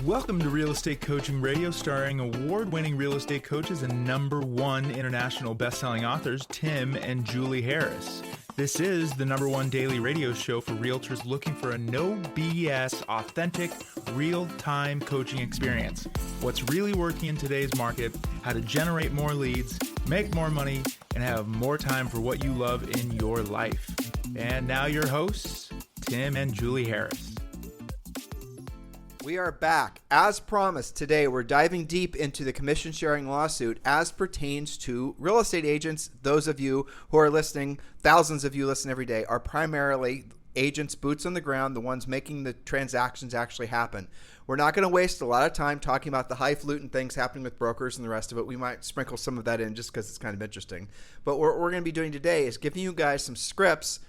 Welcome to Real Estate Coaching Radio, starring award-winning real estate coaches and #1 international best-selling authors, Tim and Julie Harris. This is the #1 daily radio show for realtors looking for a no BS, authentic, real-time coaching experience. What's really working in today's market, how to generate more leads, make more money, and have more time for what you love in your life. And now your hosts, Tim and Julie Harris. We are back. As promised, today we're diving deep into the commission sharing lawsuit as pertains to real estate agents. Those of you who are listening, thousands of you listen every day, are primarily agents, boots on the ground, the ones making the transactions actually happen. We're not going to waste a lot of time talking about the highfalutin things happening with brokers and the rest of it. We might sprinkle some of that in just because it's kind of interesting. But what we're going to be doing today is giving you guys some scripts,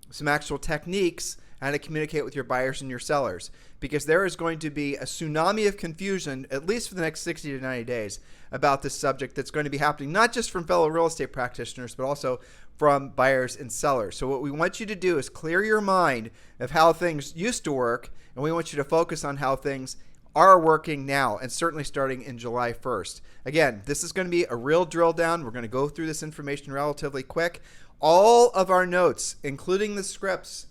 some actual techniques, how to communicate with your buyers and your sellers, because there is going to be a tsunami of confusion, at least for the next 60 to 90 days, about this subject that's going to be happening, not just from fellow real estate practitioners, but also from buyers and sellers. So what we want you to do is clear your mind of how things used to work, and we want you to focus on how things are working now, and certainly starting in July 1st. Again, this is going to be a real drill down. We're going to go through this information relatively quick. All of our notes, including the scripts,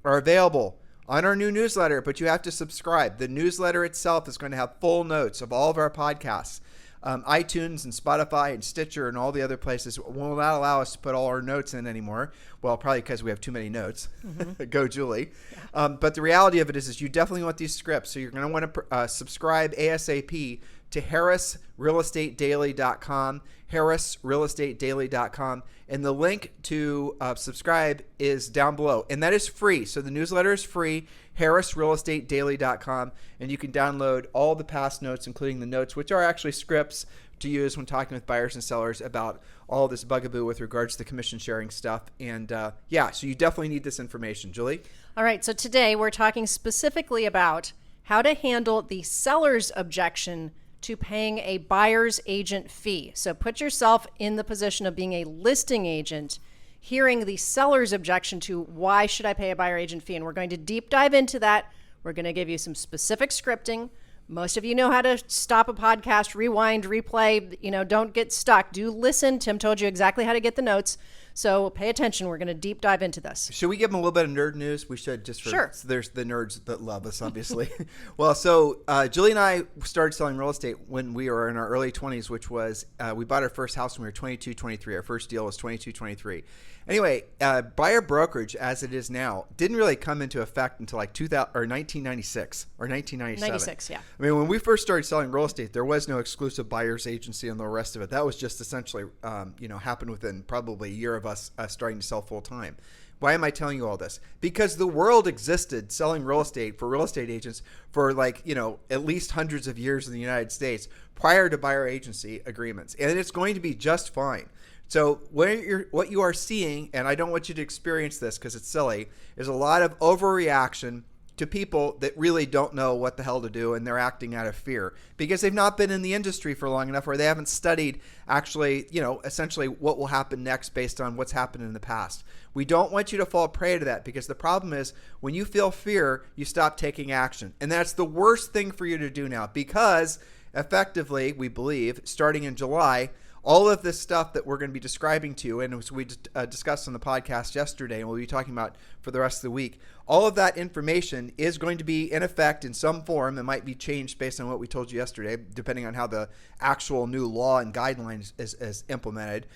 are available on our new newsletter, but you have to subscribe. The newsletter itself is going to have full notes of all of our podcasts. iTunes and Spotify and Stitcher and all the other places will not allow us to put all our notes in anymore. Well, probably because we have too many notes. Mm-hmm. Go, Julie. But the reality of it is you definitely want these scripts. So you're going to want to subscribe ASAP to harrisrealestatedaily.com, harrisrealestatedaily.com. And the link to subscribe is down below. And that is free. So the newsletter is free, harrisrealestatedaily.com. And you can download all the past notes, including the notes, which are actually scripts to use when talking with buyers and sellers about all this bugaboo with regards to the commission sharing stuff. And so you definitely need this information. Julie? All right. So today we're talking specifically about how to handle the seller's objection to paying a buyer's agent fee. So put yourself in the position of being a listing agent, hearing the seller's objection to why should I pay a buyer agent fee? And we're going to deep dive into that. We're going to give you some specific scripting. Most of you know how to stop a podcast, rewind, replay, don't get stuck. Do listen. Tim told you exactly how to get the notes. So pay attention. We're going to deep dive into this. Should we give them a little bit of nerd news? We should, just for sure. So there's the nerds that love us, obviously. Well, so Julie and I started selling real estate when we were in our early 20s, which was we bought our first house when we were 22, 23. Our first deal was 22, 23. Anyway, buyer brokerage, as it is now, didn't really come into effect until like 1996 or 1997. 96, yeah. I mean, when we first started selling real estate, there was no exclusive buyer's agency and the rest of it. That was just essentially, happened within probably a year of us starting to sell full time. Why am I telling you all this? Because the world existed selling real estate for real estate agents for at least hundreds of years in the United States prior to buyer agency agreements. And it's going to be just fine. So what you are seeing, and I don't want you to experience this because it's silly, is a lot of overreaction to people that really don't know what the hell to do, and they're acting out of fear because they've not been in the industry for long enough, or they haven't studied actually, essentially what will happen next based on what's happened in the past. We don't want you to fall prey to that, because the problem is when you feel fear, you stop taking action. And that's the worst thing for you to do now, because effectively, we believe, starting in July, all of this stuff that we're going to be describing to you, and as we discussed on the podcast yesterday, and we'll be talking about for the rest of the week, all of that information is going to be in effect in some form. It might be changed based on what we told you yesterday, depending on how the actual new law and guidelines is implemented.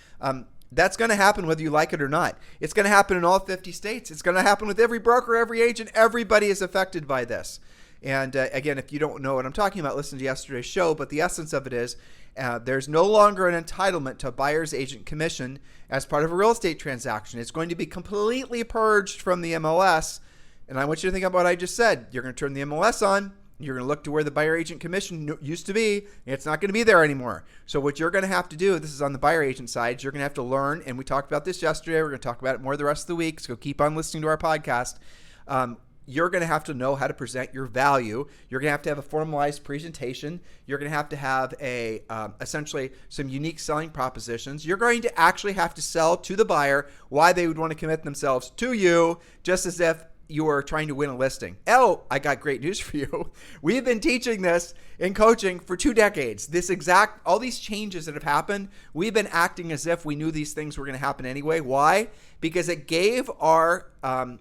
That's going to happen whether you like it or not. It's going to happen in all 50 states. It's going to happen with every broker, every agent. Everybody is affected by this. And again, if you don't know what I'm talking about, listen to yesterday's show. But the essence of it is there's no longer an entitlement to a buyer's agent commission as part of a real estate transaction. It's going to be completely purged from the MLS. And I want you to think about what I just said. You're going to turn the MLS on. You're going to look to where the buyer agent commission used to be. And it's not going to be there anymore. So what you're going to have to do, this is on the buyer agent side, you're going to have to learn. And we talked about this yesterday. We're going to talk about it more the rest of the week. So keep on listening to our podcast. You're going to have to know how to present your value. You're going to have a formalized presentation. You're going to have essentially some unique selling propositions. You're going to actually have to sell to the buyer why they would want to commit themselves to you, just as if you are trying to win a listing. Oh, I got great news for you. We've been teaching this in coaching for 2 decades. All these changes that have happened, we've been acting as if we knew these things were going to happen anyway. Why? Because it gave our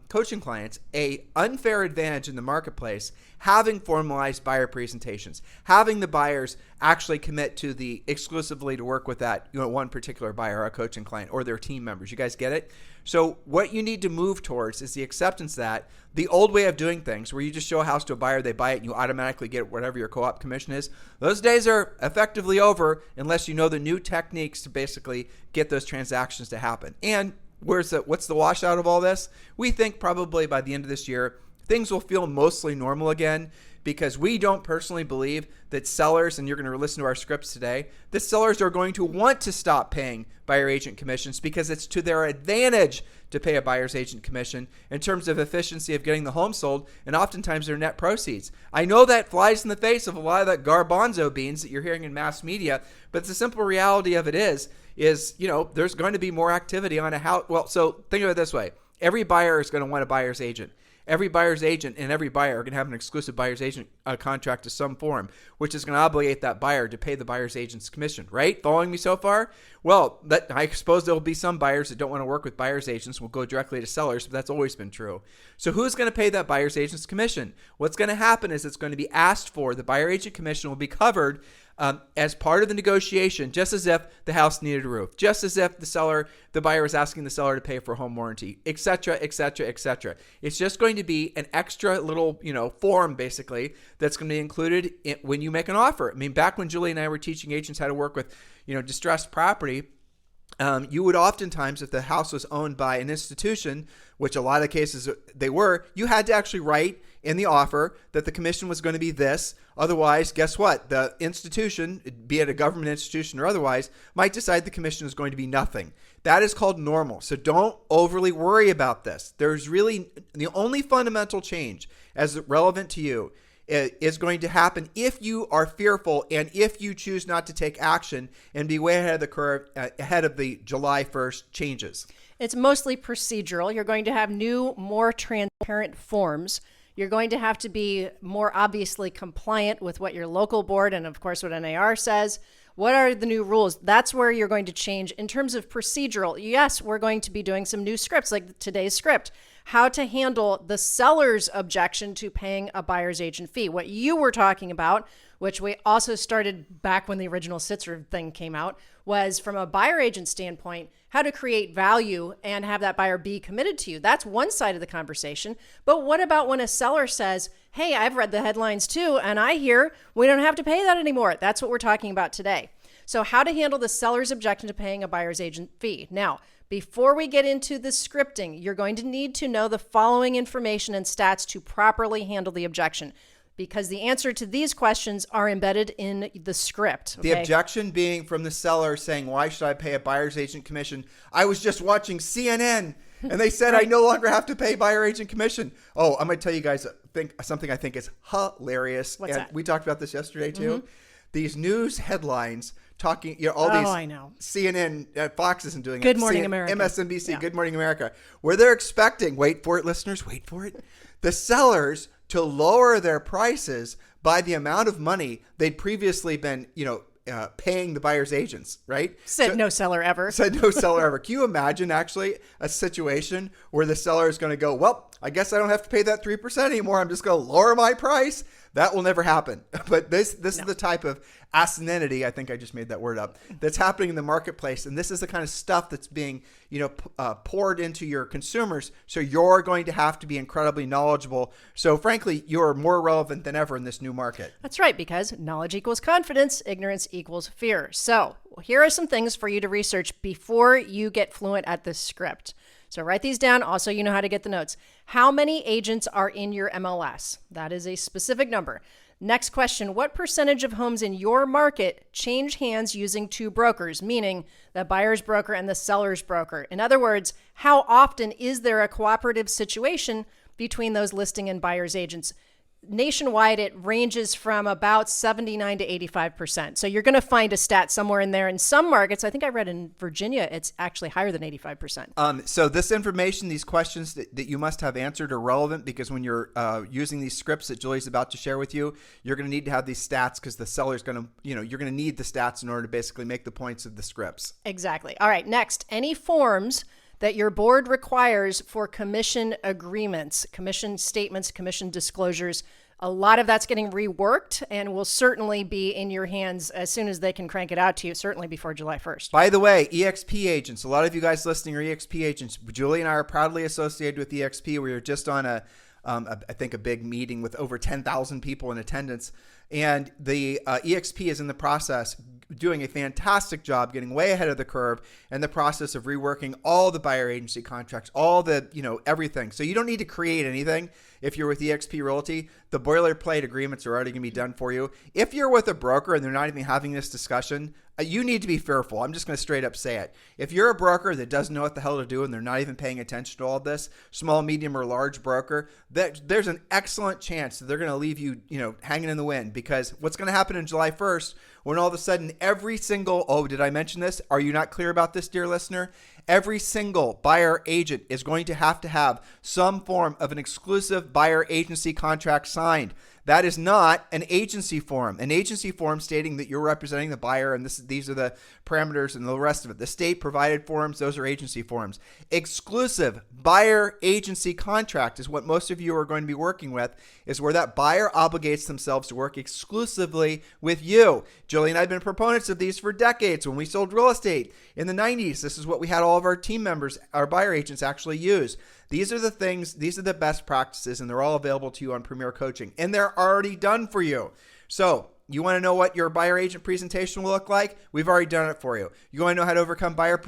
coaching clients a unfair advantage in the marketplace, having formalized buyer presentations, having the buyers actually commit to exclusively to work with that one particular buyer, our coaching client, or their team members. You guys get it? So what you need to move towards is the acceptance that the old way of doing things, where you just show a house to a buyer, they buy it, and you automatically get whatever your co-op commission is, those days are effectively over unless you know the new techniques to basically get those transactions to happen. And what's the washout of all this? We think probably by the end of this year, things will feel mostly normal again, because we don't personally believe that sellers, and you're going to listen to our scripts today, that sellers are going to want to stop paying buyer agent commissions because it's to their advantage to pay a buyer's agent commission in terms of efficiency of getting the home sold and oftentimes their net proceeds. I know that flies in the face of a lot of that garbanzo beans that you're hearing in mass media, but the simple reality of it is there's going to be more activity on a house. Well, so think of it this way. Every buyer is going to want a buyer's agent. Every buyer's agent and every buyer are going to have an exclusive buyer's agent contract of some form, which is going to obligate that buyer to pay the buyer's agent's commission, right? Following me so far? Well, I suppose there will be some buyers that don't want to work with buyer's agents, will go directly to sellers, but that's always been true. So who's going to pay that buyer's agent's commission? What's going to happen is it's going to be asked for. The buyer agent commission will be covered as part of the negotiation, just as if the house needed a roof, just as if the buyer was asking the seller to pay for a home warranty, et cetera, et cetera, et cetera. It's just going to be an extra little, form basically that's going to be included when you make an offer. I mean, back when Julie and I were teaching agents how to work with, distressed property, you would oftentimes, if the house was owned by an institution, which a lot of cases they were, you had to actually write in the offer that the commission was going to be this. Otherwise, guess what? The institution, be it a government institution or otherwise, might decide the commission is going to be nothing. That is called normal. So don't overly worry about this. There's really the only fundamental change as relevant to you is going to happen if you are fearful and if you choose not to take action and be way ahead of the curve, ahead of the July 1st changes. It's mostly procedural. You're going to have new, more transparent forms. You're going to have to be more obviously compliant with what your local board and, of course, what NAR says. What are the new rules? That's where you're going to change. In terms of procedural, yes, we're going to be doing some new scripts, like today's script. How to handle the seller's objection to paying a buyer's agent fee. What you were talking about, which we also started back when the original Sitzer thing came out, was from a buyer agent standpoint, how to create value and have that buyer be committed to you. That's one side of the conversation. But what about when a seller says, hey, I've read the headlines too, and I hear we don't have to pay that anymore. That's what we're talking about today. So how to handle the seller's objection to paying a buyer's agent fee. Now, before we get into the scripting, you're going to need to know the following information and stats to properly handle the objection, because the answer to these questions are embedded in the script. Okay? The objection being from the seller saying, why should I pay a buyer's agent commission? I was just watching CNN and they said right. I no longer have to pay buyer agent commission. Oh, I'm going to tell you guys something I think is hilarious. What's that? We talked about this yesterday too. Mm-hmm. These news headlines talking, all these I know. CNN, Fox isn't doing it. Good Morning America. MSNBC, Yeah. Good Morning America, where they're expecting, wait for it, listeners, wait for it, the sellers to lower their prices by the amount of money they'd previously been, paying the buyer's agents, right? Said no seller ever. Said no seller ever. Can you imagine actually a situation where the seller is going to go, well, I guess I don't have to pay that 3% anymore. I'm just going to lower my price. That will never happen. But this is the type of asininity, I think I just made that word up, that's happening in the marketplace. And this is the kind of stuff that's being, poured into your consumers. So you're going to have to be incredibly knowledgeable. So frankly, you're more relevant than ever in this new market. That's right, because knowledge equals confidence, ignorance equals fear. So here are some things for you to research before you get fluent at this script. So write these down. Also, you know how to get the notes. How many agents are in your MLS? That is a specific number. Next question, what percentage of homes in your market change hands using two brokers, meaning the buyer's broker and the seller's broker? In other words, how often is there a cooperative situation between those listing and buyer's agents? nationwide, it ranges from about 79 to 85%. So you're going to find a stat somewhere in there. In some markets, I think I read in Virginia, it's actually higher than 85%. So this information, these questions that you must have answered are relevant because when you're using these scripts that Julie's about to share with you, you're going to need to have these stats because the seller's going to, you're going to need the stats in order to basically make the points of the scripts. Exactly. All right. Next, any forms that your board requires for commission agreements, commission statements, commission disclosures. A lot of that's getting reworked and will certainly be in your hands as soon as they can crank it out to you, certainly before July 1st. By the way, EXP agents, a lot of you guys listening are EXP agents. Julie and I are proudly associated with EXP. We were just on I think a big meeting with over 10,000 people in attendance. And the EXP is in the process doing a fantastic job getting way ahead of the curve in the process of reworking all the buyer agency contracts, all the, everything. So you don't need to create anything. If you're with EXP Realty, the boilerplate agreements are already going to be done for you. If you're with a broker and they're not even having this discussion, you need to be fearful. I'm just going to straight up say it. If you're a broker that doesn't know what the hell to do and they're not even paying attention to all this, small, medium, or large broker, there's an excellent chance that they're going to leave you, hanging in the wind, because what's going to happen on July 1st when all of a sudden every single, did I mention this? Are you not clear about this, dear listener? Every single buyer agent is going to have some form of an exclusive buyer agency contract signed. That is not an agency form. An agency form stating that you're representing the buyer and these are the parameters and the rest of it. The state provided forms, those are agency forms. Exclusive buyer agency contract is what most of you are going to be working with, is where that buyer obligates themselves to work exclusively with you. Julie and I have been proponents of these for decades. When we sold real estate in the 90s, this is what we had all of our team members, our buyer agents actually use. These are the things, these are the best practices, and they're all available to you on Premier Coaching, and they're already done for you. So you want to know what your buyer agent presentation will look like? We've already done it for you. You want to know how to overcome buyer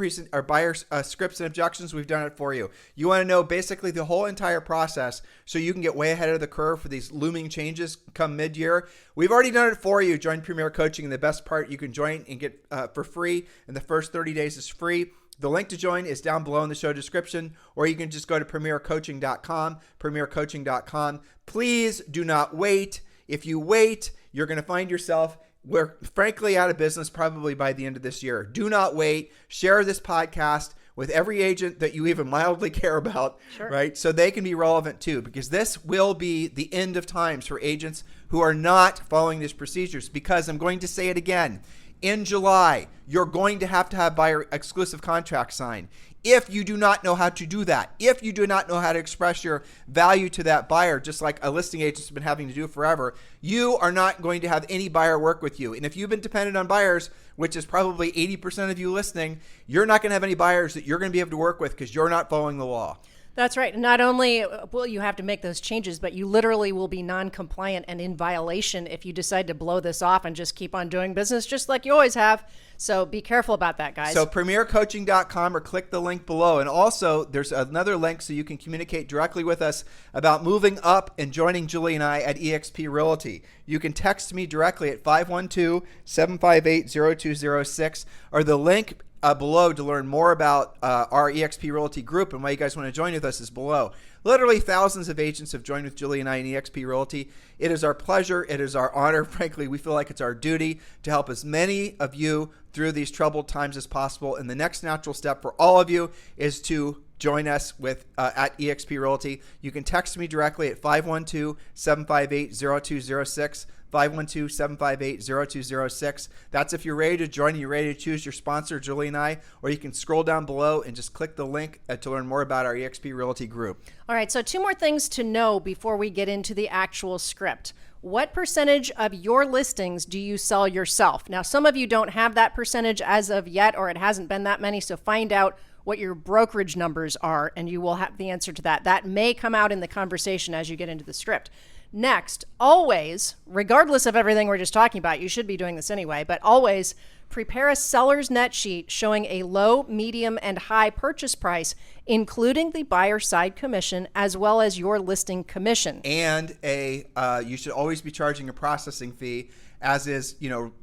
scripts and objections? We've done it for you. You want to know basically the whole entire process so you can get way ahead of the curve for these looming changes come mid-year? We've already done it for you. Join Premier Coaching, and the best part, you can join and get for free, and the first 30 days is free. The link to join is down below in the show description, or you can just go to premiercoaching.com, premiercoaching.com. Please do not wait. If you wait, you're going to find yourself, we're frankly out of business probably by the end of this year. Do not wait. Share this podcast with every agent that you even mildly care about, sure, right? So they can be relevant too, because this will be the end of times for agents who are not following these procedures, because I'm going to say it again. In July, you're going to have buyer exclusive contracts signed. If you do not know how to do that, if you do not know how to express your value to that buyer, just like a listing agent's been having to do forever, you are not going to have any buyer work with you. And if you've been dependent on buyers, which is probably 80% of you listening, you're not going to have any buyers that you're going to be able to work with because you're not following the law. That's right. Not only will you have to make those changes, but you literally will be non-compliant and in violation if you decide to blow this off and just keep on doing business just like you always have. So be careful about that, guys. So premiercoaching.com, or click the link below. And also there's another link so you can communicate directly with us about moving up and joining Julie and I at eXp Realty. You can text me directly at 512-758-0206, or the link below to learn more about our eXp Realty group, and why you guys want to join with us is below. Literally thousands of agents have joined with Julie and I in eXp Realty. It is our pleasure. It is our honor. Frankly, we feel like it's our duty to help as many of you through these troubled times as possible. And the next natural step for all of you is to join us with at eXp Realty. You can text me directly at 512-758-0206. 512-758-0206. That's if you're ready to join and you're ready to choose your sponsor, Julie and I, or you can scroll down below and just click the link to learn more about our eXp Realty group. All right, so 2 more things to know before we get into the actual script. What percentage of your listings do you sell yourself? Now, some of you don't have that percentage as of yet, or it hasn't been that many, so find out what your brokerage numbers are, and you will have the answer to that. That may come out in the conversation as you get into the script. Next, always, regardless of everything we're just talking about, you should be doing this anyway, but always prepare a seller's net sheet showing a low, medium, and high purchase price, including the buyer side commission as well as your listing commission. And you should always be charging a processing fee, as is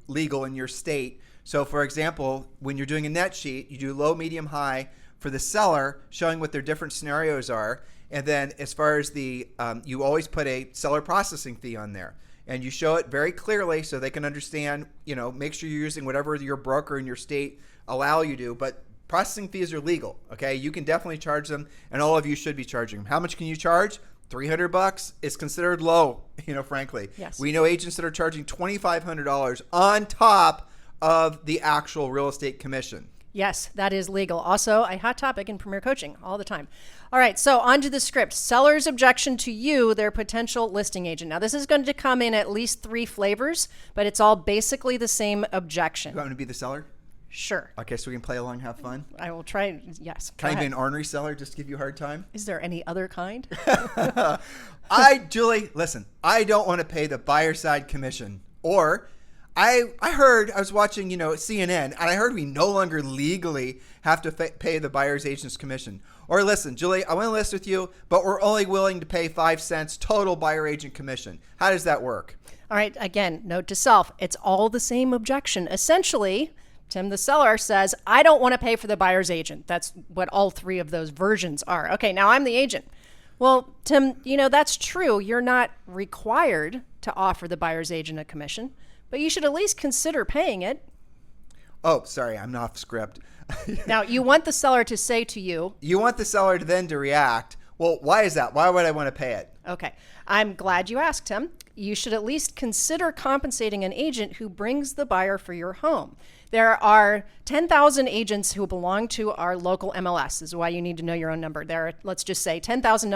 legal in your state. So for example, when you're doing a net sheet, you do low, medium, high for the seller, showing what their different scenarios are. And then as far as the, you always put a seller processing fee on there. And you show it very clearly so they can understand, make sure you're using whatever your broker in your state allow you to. But processing fees are legal, okay? You can definitely charge them, and all of you should be charging them. How much can you charge? $300 is considered low, frankly. Yes. We know agents that are charging $2,500 on top of the actual real estate commission. Yes, that is legal. Also, a hot topic in Premier Coaching all the time. All right, so on to the script. Seller's objection to you, their potential listing agent. Now, this is going to come in at least 3 flavors, but it's all basically the same objection. You want me to be the seller? Sure. Okay, so we can play along, have fun? I will try. Yes. Can I be an ornery seller just to give you a hard time? Is there any other kind? Julie, listen, I don't want to pay the buyer side commission. Or I was watching, CNN, and I heard we no longer legally have to pay the buyer's agent's commission. Or listen, Julie, I want to list with you, but we're only willing to pay 5 cents total buyer agent commission. How does that work? All right, again, note to self, it's all the same objection. Essentially, Tim, the seller, says, I don't want to pay for the buyer's agent. That's what all 3 of those versions are. Okay, now I'm the agent. Well, Tim, that's true. You're not required to offer the buyer's agent a commission, but you should at least consider paying it. Oh, sorry, I'm off script. Now, you want the seller to say to you. You want the seller to then react. Well, why is that? Why would I want to pay it? Okay, I'm glad you asked, Tim. You should at least consider compensating an agent who brings the buyer for your home. There are 10,000 agents who belong to our local MLS. This is why you need to know your own number. There are, let's just say, 10,000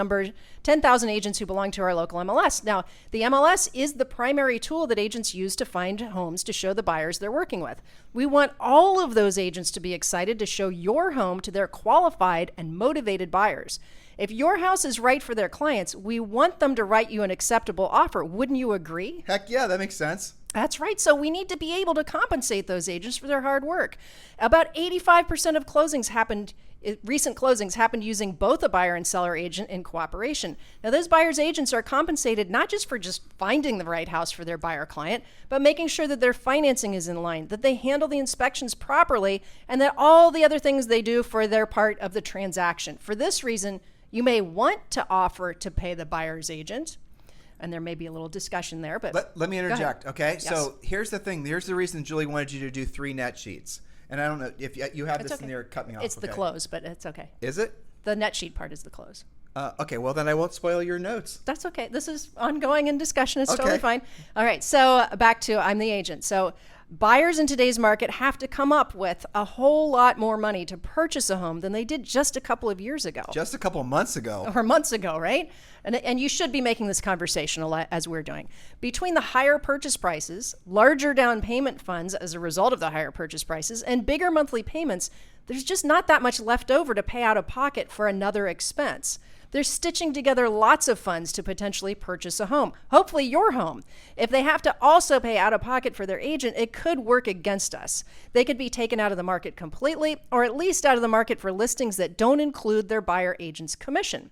agents who belong to our local MLS. Now, the MLS is the primary tool that agents use to find homes to show the buyers they're working with. We want all of those agents to be excited to show your home to their qualified and motivated buyers. If your house is right for their clients, we want them to write you an acceptable offer. Wouldn't you agree? Heck yeah, that makes sense. That's right. So we need to be able to compensate those agents for their hard work. About 85% of recent closings happened using both a buyer and seller agent in cooperation. Now, those buyer's agents are compensated not just for just finding the right house for their buyer client, but making sure that their financing is in line, that they handle the inspections properly, and that all the other things they do for their part of the transaction. For this reason, you may want to offer to pay the buyer's agent, and there may be a little discussion there, but let me interject, okay? Yes. So here's the thing. Here's the reason Julie wanted you to do 3 net sheets. And I don't know if you have It's this okay. in there, cut me off. It's the close, but it's okay. Is it? The net sheet part is the close. Okay, well then I won't spoil your notes. That's okay. This is ongoing in discussion. It's Okay. totally fine. All right. So back to I'm the agent. So buyers in today's market have to come up with a whole lot more money to purchase a home than they did just a couple of years ago. Just a couple of months ago. Or months ago, right? And you should be making this conversational as we're doing. Between the higher purchase prices, larger down payment funds as a result of the higher purchase prices, and bigger monthly payments, there's just not that much left over to pay out of pocket for another expense. They're stitching together lots of funds to potentially purchase a home, hopefully your home. If they have to also pay out of pocket for their agent, it could work against us. They could be taken out of the market completely, or at least out of the market for listings that don't include their buyer agent's commission.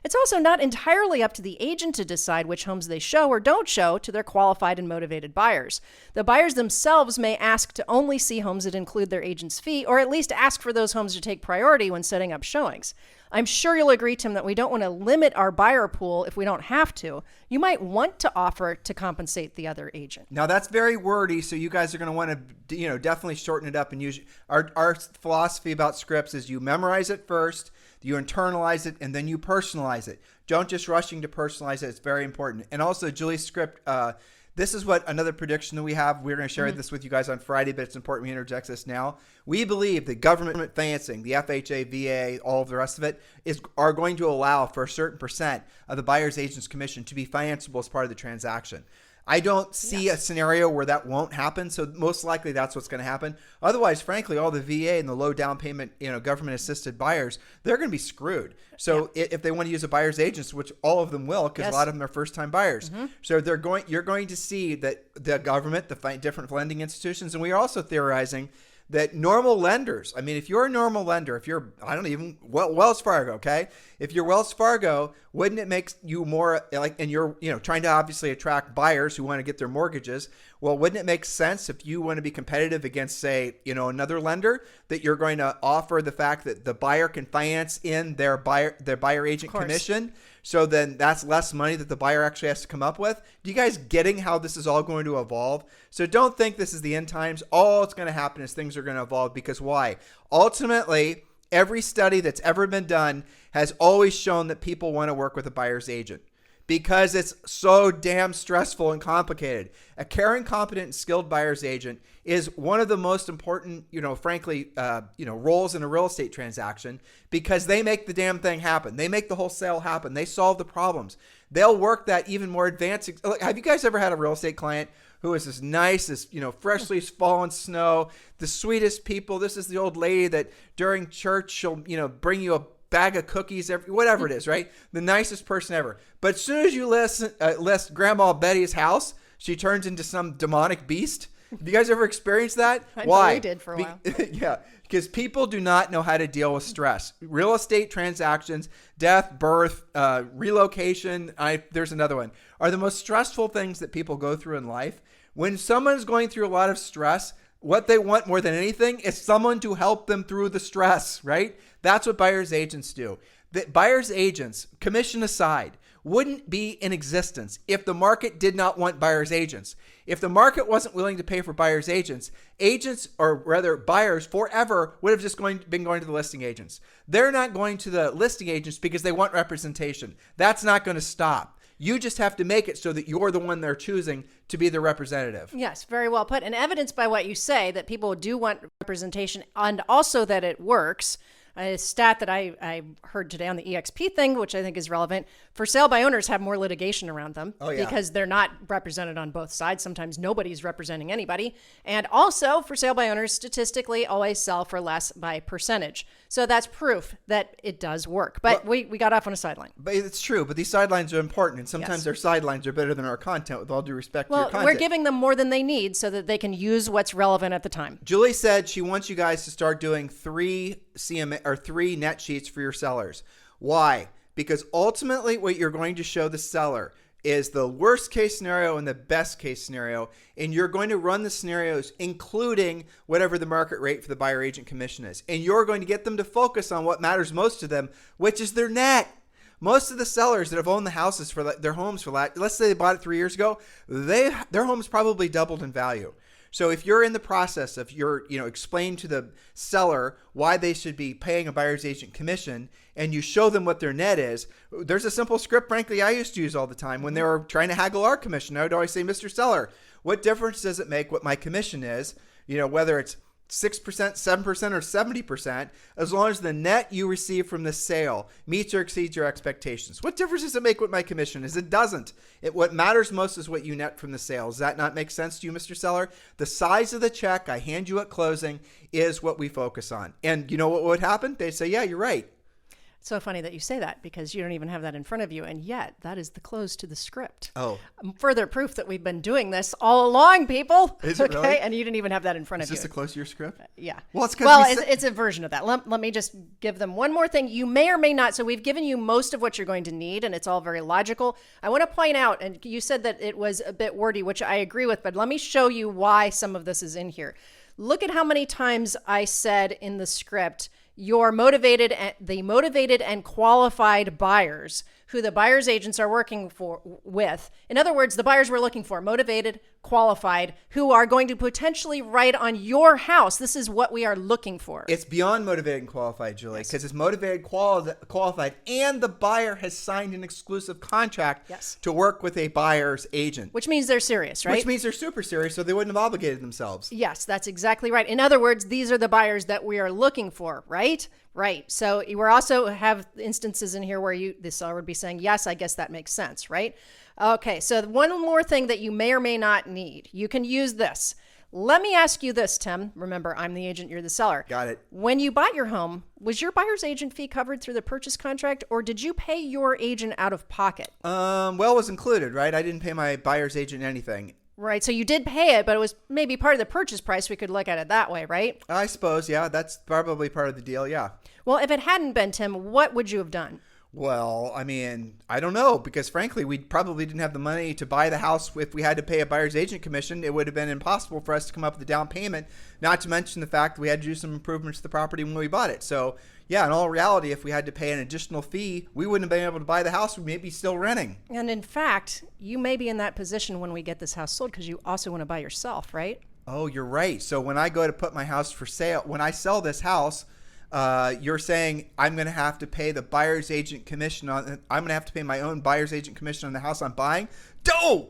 It's also not entirely up to the agent to decide which homes they show or don't show to their qualified and motivated buyers. The buyers themselves may ask to only see homes that include their agent's fee, or at least ask for those homes to take priority when setting up showings. I'm sure you'll agree, Tim, that we don't want to limit our buyer pool if we don't have to. You might want to offer to compensate the other agent. Now that's very wordy, so you guys are going to want to, definitely shorten it up and use our philosophy about scripts is you memorize it first, you internalize it, and then you personalize it. Don't just rushing to personalize it. It's very important. And also, Julie's script, this is what another prediction that we have. We're going to share this with you guys on Friday, but it's important we interject this now. We believe that government financing, the FHA, VA, all of the rest of it, are going to allow for a certain percent of the buyer's agent's commission to be financeable as part of the transaction. I don't see a scenario where that won't happen, so most likely that's what's going to happen. Otherwise, frankly, all the VA and the low down payment, government-assisted buyers, they're going to be screwed. So if they want to use a buyer's agents, which all of them will, because a lot of them are first-time buyers, so you're going to see that the government, the different lending institutions, and we are also theorizing that normal lenders, I mean, if you're a normal lender, if you're, Wells Fargo, okay? If you're Wells Fargo, wouldn't it make you more like, and you're, trying to obviously attract buyers who want to get their mortgages. Well, wouldn't it make sense if you want to be competitive against, say, another lender, that you're going to offer the fact that the buyer can finance in their buyer agent commission? So then that's less money that the buyer actually has to come up with. Do you guys getting how this is all going to evolve? So don't think this is the end times. All that's going to happen is things are going to evolve, because why? Ultimately, every study that's ever been done has always shown that people want to work with a buyer's agent, because it's so damn stressful and complicated. A caring, competent, and skilled buyer's agent is one of the most important, roles in a real estate transaction, because they make the damn thing happen. They make the whole sale happen. They solve the problems. They'll work that even more advanced. Have you guys ever had a real estate client who is as nice as, freshly fallen snow, the sweetest people? This is the old lady that during church, she'll, bring you a bag of cookies, whatever it is, right? The nicest person ever. But as soon as you list Grandma Betty's house, she turns into some demonic beast. Have you guys ever experienced that? Why? I did for a while. Yeah, because people do not know how to deal with stress. Real estate transactions, death, birth, relocation, there's another one, are the most stressful things that people go through in life. When someone's going through a lot of stress, what they want more than anything is someone to help them through the stress, right? That's what buyer's agents do. The buyer's agents, commission aside, wouldn't be in existence if the market did not want buyer's agents. If the market wasn't willing to pay for buyer's agents, or rather buyers forever would have just been going to the listing agents. They're not going to the listing agents because they want representation. That's not going to stop. You just have to make it so that you're the one they're choosing to be the representative. Yes, very well put. And evidenced by what you say, that people do want representation, and also that it works. A stat that I heard today on the EXP thing, which I think is relevant, for sale by owners have more litigation around them because they're not represented on both sides. Sometimes nobody's representing anybody. And also, for sale by owners, statistically always sell for less by percentage. So that's proof that it does work. But we got off on a sideline. But it's true. But these sidelines are important. And sometimes their sidelines are better than our content, with all due respect to your content. We're giving them more than they need so that they can use what's relevant at the time. Julie said she wants you guys to start doing 3 net sheets for your sellers. Why? Because ultimately what you're going to show the seller is the worst case scenario and the best case scenario, and you're going to run the scenarios including whatever the market rate for the buyer agent commission is, and you're going to get them to focus on what matters most to them, which is their net. Most of the sellers that have owned the houses for their homes for let's say they bought it 3 years ago, their homes probably doubled in value. So if you're in the process of explain to the seller why they should be paying a buyer's agent commission, and you show them what their net is, there's a simple script, frankly, I used to use all the time when they were trying to haggle our commission. I would always say, Mr. Seller, what difference does it make what my commission is? Whether it's 6%, 7%, or 70%, as long as the net you receive from the sale meets or exceeds your expectations. What difference does it make what my commission is? It doesn't. What matters most is what you net from the sale. Does that not make sense to you, Mr. Seller? The size of the check I hand you at closing is what we focus on. And you know what would happen? They'd say, yeah, you're right. So funny that you say that, because you don't even have that in front of you. And yet that is the close to the script. Oh, further proof that we've been doing this all along, people. Is it really? And you didn't even have that in front of you. Is this the close to your script? Yeah. Well, it's a version of that. Let me just give them one more thing. You may or may not. So we've given you most of what you're going to need, and it's all very logical. I want to point out, and you said that it was a bit wordy, which I agree with, but let me show you why some of this is in here. Look at how many times I said in the script, the motivated and qualified buyers who the buyer's agents are working with. In other words, the buyers we're looking for, motivated, qualified, who are going to potentially write on your house. This is what we are looking for. It's beyond motivated and qualified, Julie, because it's motivated, qualified, and the buyer has signed an exclusive contract to work with a buyer's agent. Which means they're serious, right? Which means they're super serious, so they wouldn't have obligated themselves. Yes, that's exactly right. In other words, these are the buyers that we are looking for, right? Right. So we also have instances in here where the seller would be saying, yes, I guess that makes sense, right? Okay. So one more thing that you may or may not need. You can use this. Let me ask you this, Tim. Remember, I'm the agent, you're the seller. Got it. When you bought your home, was your buyer's agent fee covered through the purchase contract, or did you pay your agent out of pocket? Well, it was included, right? I didn't pay my buyer's agent anything. Right. So you did pay it, but it was maybe part of the purchase price. We could look at it that way, right? I suppose, yeah, that's probably part of the deal, yeah. Well, if it hadn't been, Tim, what would you have done? Well, I mean, I don't know, because frankly, we probably didn't have the money to buy the house. If we had to pay a buyer's agent commission, it would have been impossible for us to come up with a down payment, not to mention the fact that we had to do some improvements to the property when we bought it. So, yeah, in all reality, if we had to pay an additional fee, we wouldn't have been able to buy the house. We may be still renting. And in fact, you may be in that position when we get this house sold because you also want to buy yourself, right? Oh, you're right. So when I go to put my house for sale, when I sell this house, you're saying I'm going to have to pay the buyer's agent commission on. I'm going to have to pay my own buyer's agent commission on the house I'm buying. No.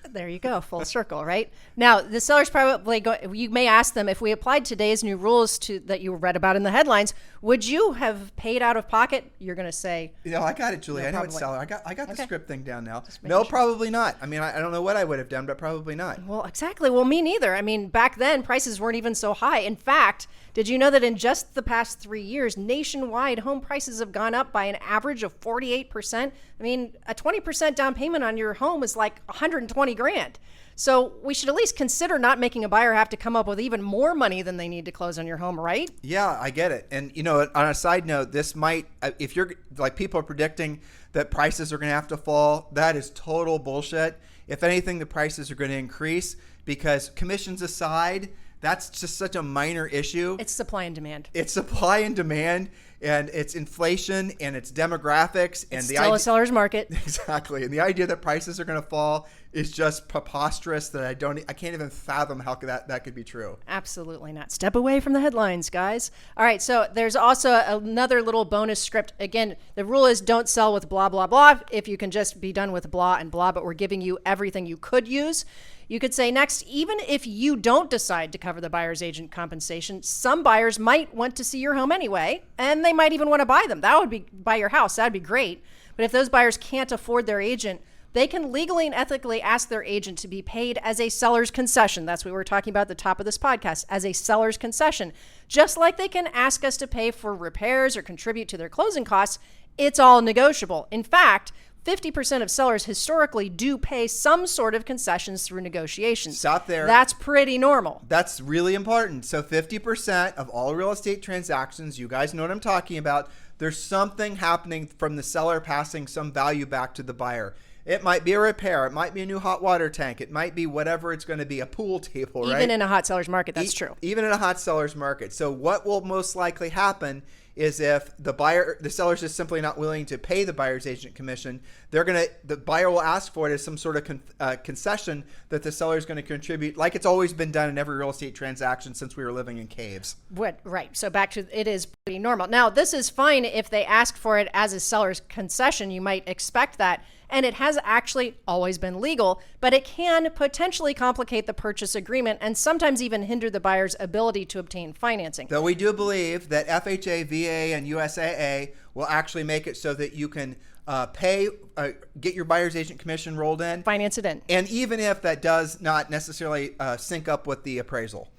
There you go, full circle, right? Now, the sellers probably you may ask them, if we applied today's new rules that you read about in the headlines, would you have paid out of pocket? You're going to say, I got it, Julie. No, I know probably. it's seller. I got the Okay. script thing down now. sure. No, probably not. I mean, I don't know what I would have done, but probably not. Well, exactly. Well, me neither. I mean, back then, prices weren't even so high. In fact, did you know that in just the past 3 years, nationwide home prices have gone up by an average of 48%? I mean, a 20% down payment on your home is like 120 grand. So we should at least consider not making a buyer have to come up with even more money than they need to close on your home, right? Yeah, I get it. And, on a side note, this might, if you're like people are predicting that prices are going to have to fall, that is total bullshit. If anything, the prices are going to increase because commissions aside, that's just such a minor issue. It's supply and demand. It's supply and demand, and it's inflation, and it's demographics, and It's the still idea, a seller's market. exactly. And the idea that prices are going to fall is just preposterous. That I can't even fathom how that could be true. Absolutely not. Step away from the headlines, guys. All right, so there's also another little bonus script. Again, the rule is don't sell with blah, blah, blah if you can just be done with blah and blah, but we're giving you everything you could use. You could say next, even if you don't decide to cover the buyer's agent compensation, some buyers might want to see your home anyway, and they might even want to buy them. That would be buy your house. That'd be great. But if those buyers can't afford their agent, they can legally and ethically ask their agent to be paid as a seller's concession. That's what we were talking about at the top of this podcast, as a seller's concession. Just like they can ask us to pay for repairs or contribute to their closing costs, it's all negotiable. In fact, 50% of sellers historically do pay some sort of concessions through negotiations. Stop there. That's pretty normal. That's really important. So 50% of all real estate transactions, you guys know what I'm talking about, there's something happening from the seller passing some value back to the buyer. It might be a repair. It might be a new hot water tank. It might be whatever it's going to be, a pool table, right? Even in a hot seller's market, that's true. Even in a hot seller's market. So what will most likely happen is if the seller's just simply not willing to pay the buyer's agent commission, the buyer will ask for it as some sort of concession that the seller is going to contribute, like it's always been done in every real estate transaction since we were living in caves. Right. So back to it is pretty normal. Now, this is fine if they ask for it as a seller's concession. You might expect that. And it has actually always been legal, but it can potentially complicate the purchase agreement and sometimes even hinder the buyer's ability to obtain financing. Though we do believe that FHA, VA, and USAA will actually make it so that you can get your buyer's agent commission rolled in. Finance it in. And even if that does not necessarily sync up with the appraisal.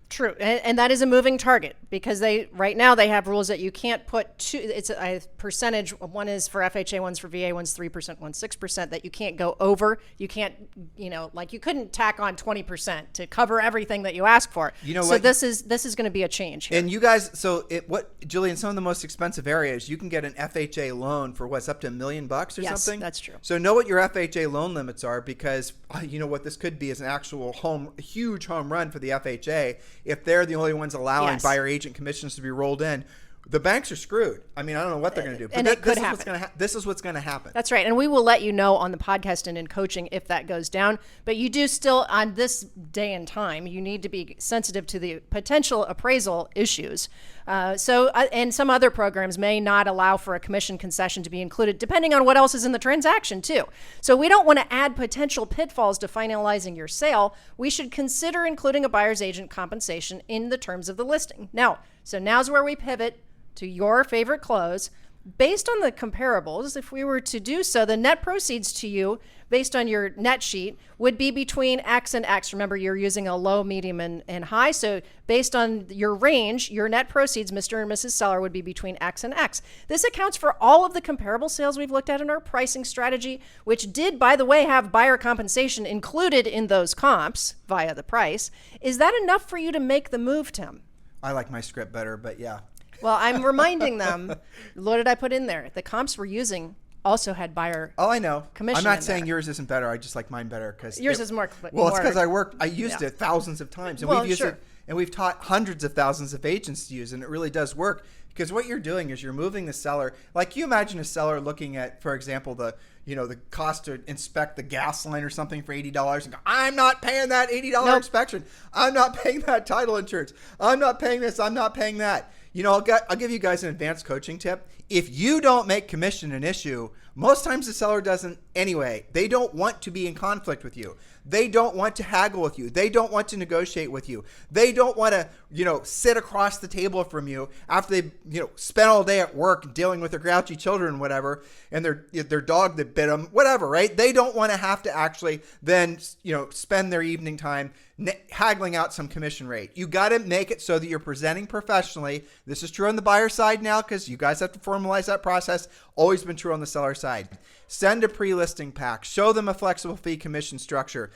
True. And that is a moving target because right now they have rules that you can't put it's a percentage. One is for FHA, one's for VA, one's 3%, one's 6% that you can't go over. You can't, like you couldn't tack on 20% to cover everything that you ask for. So this is going to be a change here. And you guys, Julie, in some of the most expensive areas, you can get an FHA loan for what's up to $1 million or something? Yes, that's true. So know what your FHA loan limits are because what this could be is an actual huge home run for the FHA. If they're the only ones allowing buyer agent commissions to be rolled in, the banks are screwed. I mean, I don't know what they're going to do. But and it could happen. This is what's going to happen. That's right. And we will let you know on the podcast and in coaching if that goes down. But you do still, on this day and time, you need to be sensitive to the potential appraisal issues. And some other programs may not allow for a commission concession to be included, depending on what else is in the transaction, too. So we don't want to add potential pitfalls to finalizing your sale. We should consider including a buyer's agent compensation in the terms of the listing. Now's where we pivot to your favorite close. based on the comparables, if we were to do so, the net proceeds to you based on your net sheet would be between X and X. Remember, you're using a low, medium, and high. So based on your range, your net proceeds, Mr. and Mrs. Seller, would be between X and X. This accounts for all of the comparable sales we've looked at in our pricing strategy, which did, by the way, have buyer compensation included in those comps via the price. Is that enough for you to make the move, Tim? I like my script better, but yeah. Well, I'm reminding them, what did I put in there? The comps we're using also had buyer I know. commission. I'm not saying yours isn't better. I just like mine better because yours is more. Well, it's because I used it thousands of times, and we've used it, and we've taught hundreds of thousands of agents to use, and it really does work. Because what you're doing is you're moving the seller. Like, you imagine a seller looking at, for example, the cost to inspect the gas line or something for $80 and go, I'm not paying that $80 inspection. I'm not paying that title insurance. I'm not paying this. I'm not paying that. I'll give you guys an advanced coaching tip. If you don't make commission an issue, most times the seller doesn't anyway. They don't want to be in conflict with you. They don't want to haggle with you. They don't want to negotiate with you. They don't want to, sit across the table from you after they, spent all day at work dealing with their grouchy children, whatever, and their dog that bit them, whatever, right? They don't want to have to actually then, spend their evening time haggling out some commission rate. You got to make it so that you're presenting professionally. This is true on the buyer side now because you guys have to formalize that process. Always been true on the seller side. Send a pre-listing pack. Show them a flexible fee commission structure.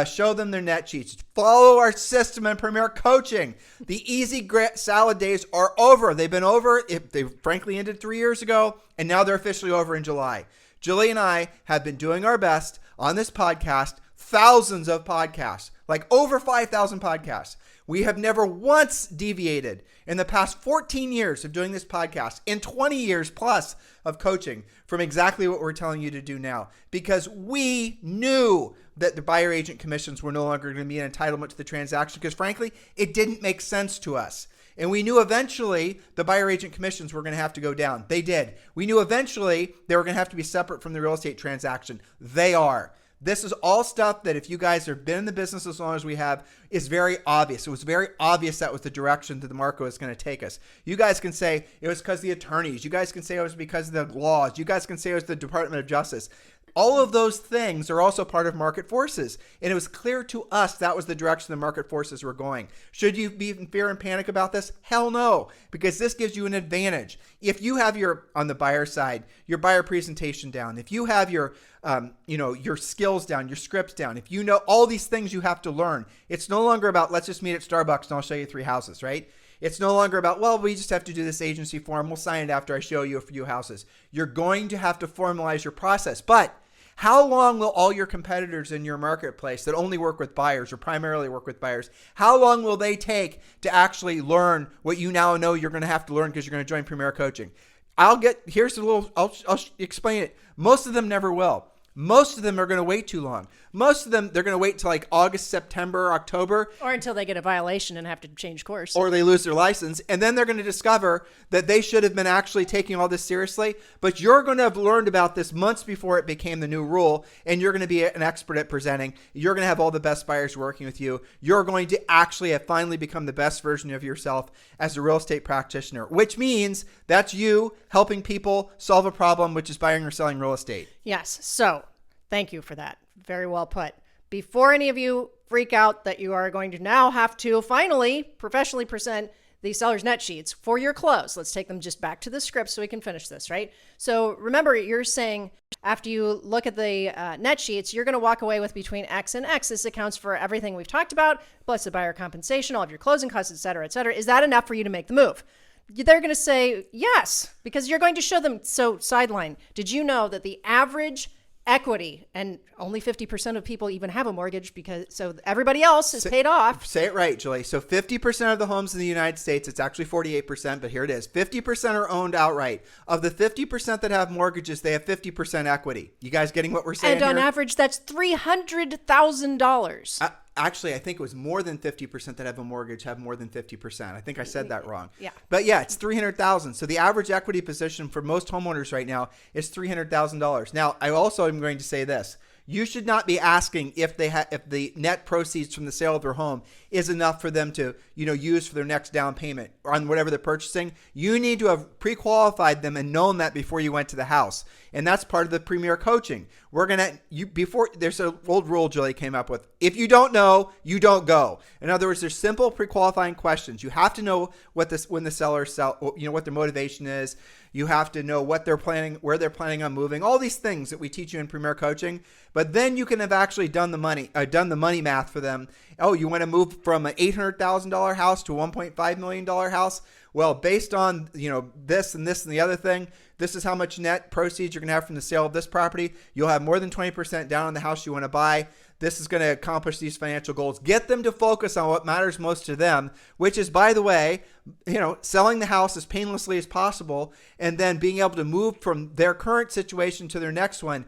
Show them their net sheets. Follow our system and Premier Coaching. The easy salad days are over. They've been over. They frankly ended 3 years ago, and now they're officially over in July. Julie and I have been doing our best on this podcast, thousands of podcasts, like over 5,000 podcasts. We have never once deviated in the past 14 years of doing this podcast, in 20 years plus of coaching, from exactly what we're telling you to do now, because we knew that the buyer agent commissions were no longer going to be an entitlement to the transaction, because frankly, it didn't make sense to us. And we knew eventually the buyer agent commissions were going to have to go down. They did. We knew eventually they were going to have to be separate from the real estate transaction. They are. This is all stuff that if you guys have been in the business as long as we have, is very obvious. It was very obvious that was the direction that the market was going to take us. You guys can say it was because of the attorneys. You guys can say it was because of the laws. You guys can say it was the Department of Justice. All of those things are also part of market forces. And it was clear to us that was the direction the market forces were going. Should you be in fear and panic about this? Hell no, because this gives you an advantage. If you have on the buyer side, your buyer presentation down, if you have your skills down, your scripts down, if you know all these things you have to learn, it's no longer about, let's just meet at Starbucks and I'll show you 3 houses, right? It's no longer about, well, we just have to do this agency form. We'll sign it after I show you a few houses. You're going to have to formalize your process. But how long will all your competitors in your marketplace that only work with buyers or primarily work with buyers, how long will they take to actually learn what you now know you're going to have to learn because you're going to join Premier Coaching? I'll explain it. Most of them never will. Most of them are going to wait too long. Most of them, they're going to wait till like August, September, October. Or until they get a violation and have to change course. Or they lose their license. And then they're going to discover that they should have been actually taking all this seriously. But you're going to have learned about this months before it became the new rule. And you're going to be an expert at presenting. You're going to have all the best buyers working with you. You're going to actually have finally become the best version of yourself as a real estate practitioner, which means that's you helping people solve a problem, which is buying or selling real estate. Yes. So thank you for that. Very well put. Before any of you freak out that you are going to now have to finally professionally present the seller's net sheets for your close. Let's take them just back to the script so we can finish this, right? So remember, you're saying after you look at the net sheets, you're going to walk away with between X and X. This accounts for everything we've talked about, plus the buyer compensation, all of your closing costs, et cetera, et cetera. Is that enough for you to make the move? They're going to say yes, because you're going to show them. So sideline, did you know that the average equity, and only 50% of people even have a mortgage, so everybody else is paid off. Say it right, Julie. So 50% of the homes in the United States, it's actually 48%, but here it is. 50% are owned outright. Of the 50% that have mortgages, they have 50% equity. You guys getting what we're saying And on here? average, that's $300,000. Actually, I think it was more than 50% that have a mortgage have more than 50%. I think I said that wrong. Yeah. But yeah, it's $300,000. So the average equity position for most homeowners right now is $300,000. Now, I also am going to say this. You should not be asking if if the net proceeds from the sale of their home is enough for them to, use for their next down payment on whatever they're purchasing. You need to have pre-qualified them and known that before you went to the house. And that's part of the Premier coaching. There's an old rule Julie came up with. If you don't know, you don't go. In other words, there's simple pre-qualifying questions. You have to know when the sellers sell, what their motivation is. You have to know what they're planning, where they're planning on moving, all these things that we teach you in Premier Coaching. But then you can have actually done the money math for them. Oh, you want to move from an $800,000 house to a $1.5 million house? Well, based on, this and this and the other thing, this is how much net proceeds you're going to have from the sale of this property. You'll have more than 20% down on the house you want to buy. This is going to accomplish these financial goals. Get them to focus on what matters most to them, which is, by the way, selling the house as painlessly as possible and then being able to move from their current situation to their next one.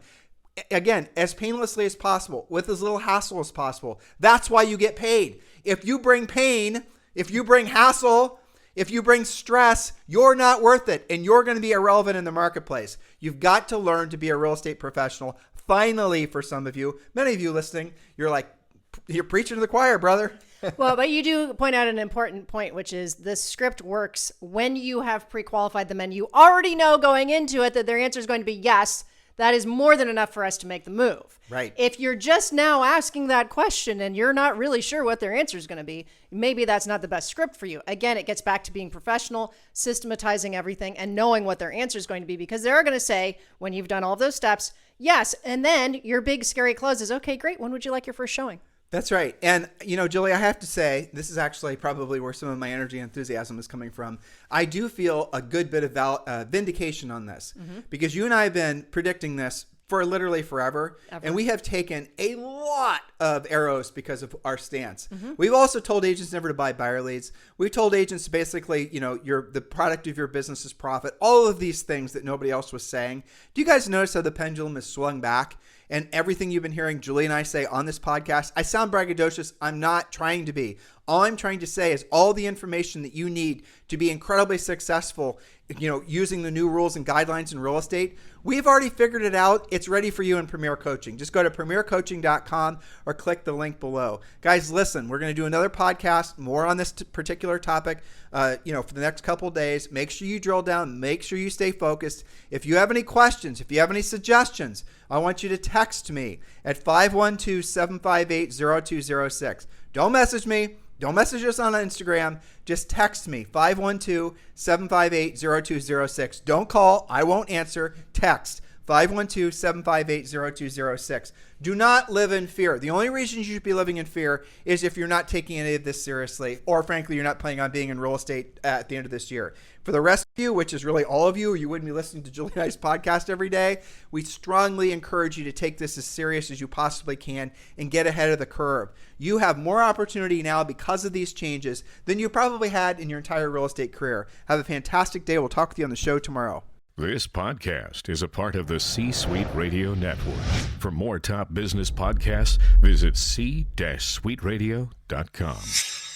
Again, as painlessly as possible, with as little hassle as possible. That's why you get paid. If you bring pain, if you bring hassle, if you bring stress, you're not worth it, and you're going to be irrelevant in the marketplace. You've got to learn to be a real estate professional. Finally, for some of you, many of you listening, you're preaching to the choir, brother. Well, but you do point out an important point, which is the script works when you have pre-qualified them and you already know going into it that their answer is going to be yes. That is more than enough for us to make the move. Right. If you're just now asking that question and you're not really sure what their answer is going to be, maybe that's not the best script for you. Again, it gets back to being professional, systematizing everything, and knowing what their answer is going to be, because they're going to say, when you've done all of those steps, yes, and then your big scary close is, okay, great, when would you like your first showing? That's right. And, Julie, I have to say, this is actually probably where some of my energy and enthusiasm is coming from. I do feel a good bit of vindication on this because you and I have been predicting this for literally forever. And we have taken a lot of arrows because of our stance. We've also told agents never to buy buyer leads. We've told agents basically, the product of your business is profit. All of these things that nobody else was saying. Do you guys notice how the pendulum has swung back? And everything you've been hearing Julie and I say on this podcast, I sound braggadocious. I'm not trying to be. All I'm trying to say is all the information that you need to be incredibly successful, using the new rules and guidelines in real estate, we've already figured it out. It's ready for you in Premier Coaching. Just go to premiercoaching.com or click the link below. Guys, listen, we're going to do another podcast, more on this particular topic, for the next couple of days. Make sure you drill down. Make sure you stay focused. If you have any questions, if you have any suggestions, I want you to text me at 512-758-0206. Don't message me. Don't message us on Instagram. Just text me, 512-758-0206. Don't call. I won't answer. Text, 512-758-0206. Do not live in fear. The only reason you should be living in fear is if you're not taking any of this seriously, or frankly, you're not planning on being in real estate at the end of this year. For the rest of you, which is really all of you, or you wouldn't be listening to Julie and I's podcast every day, we strongly encourage you to take this as serious as you possibly can and get ahead of the curve. You have more opportunity now because of these changes than you probably had in your entire real estate career. Have a fantastic day. We'll talk with you on the show tomorrow. This podcast is a part of the C-Suite Radio Network. For more top business podcasts, visit c-suiteradio.com.